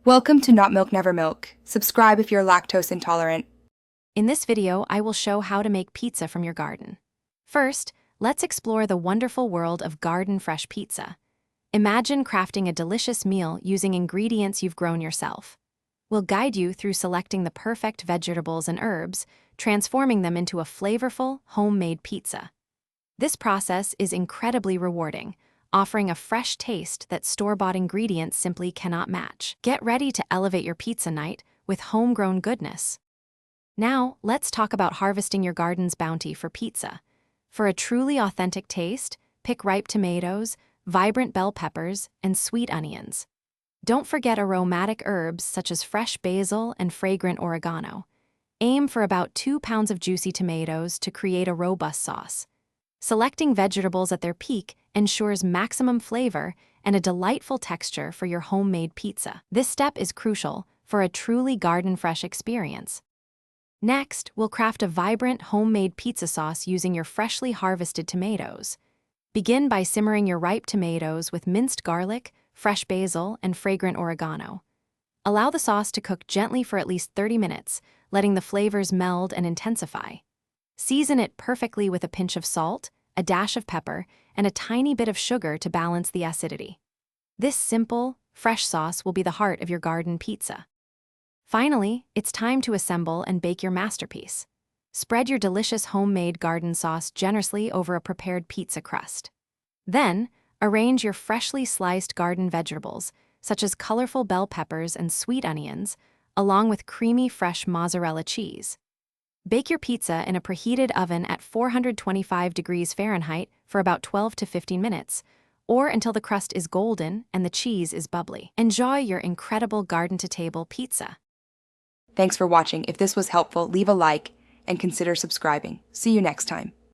Welcome to Not Milk Never Milk. Subscribe if you're lactose intolerant. In this video, I will show how to make pizza from your garden. First, let's explore the wonderful world of garden fresh pizza. Imagine crafting a delicious meal using ingredients you've grown yourself. We'll guide you through selecting the perfect vegetables and herbs, transforming them into a flavorful, homemade pizza. This process is incredibly rewarding, offering a fresh taste that store-bought ingredients simply cannot match. Get ready to elevate your pizza night with homegrown goodness. Now, let's talk about harvesting your garden's bounty for pizza. For a truly authentic taste, pick ripe tomatoes, vibrant bell peppers, and sweet onions. Don't forget aromatic herbs such as fresh basil and fragrant oregano. Aim for about 2 pounds of juicy tomatoes to create a robust sauce. Selecting vegetables at their peak ensures maximum flavor and a delightful texture for your homemade pizza. This step is crucial for a truly garden-fresh experience. Next, we'll craft a vibrant homemade pizza sauce using your freshly harvested tomatoes. Begin by simmering your ripe tomatoes with minced garlic, fresh basil, and fragrant oregano. Allow the sauce to cook gently for at least 30 minutes, letting the flavors meld and intensify. Season it perfectly with a pinch of salt, a dash of pepper, and a tiny bit of sugar to balance the acidity. This simple, fresh sauce will be the heart of your garden pizza. Finally, it's time to assemble and bake your masterpiece. Spread your delicious homemade garden sauce generously over a prepared pizza crust. Then, arrange your freshly sliced garden vegetables, such as colorful bell peppers and sweet onions, along with creamy fresh mozzarella cheese. Bake your pizza in a preheated oven at 425 degrees Fahrenheit for about 12 to 15 minutes, or until the crust is golden and the cheese is bubbly. Enjoy your incredible garden-to-table pizza. Thanks for watching. If this was helpful, leave a like and consider subscribing. See you next time.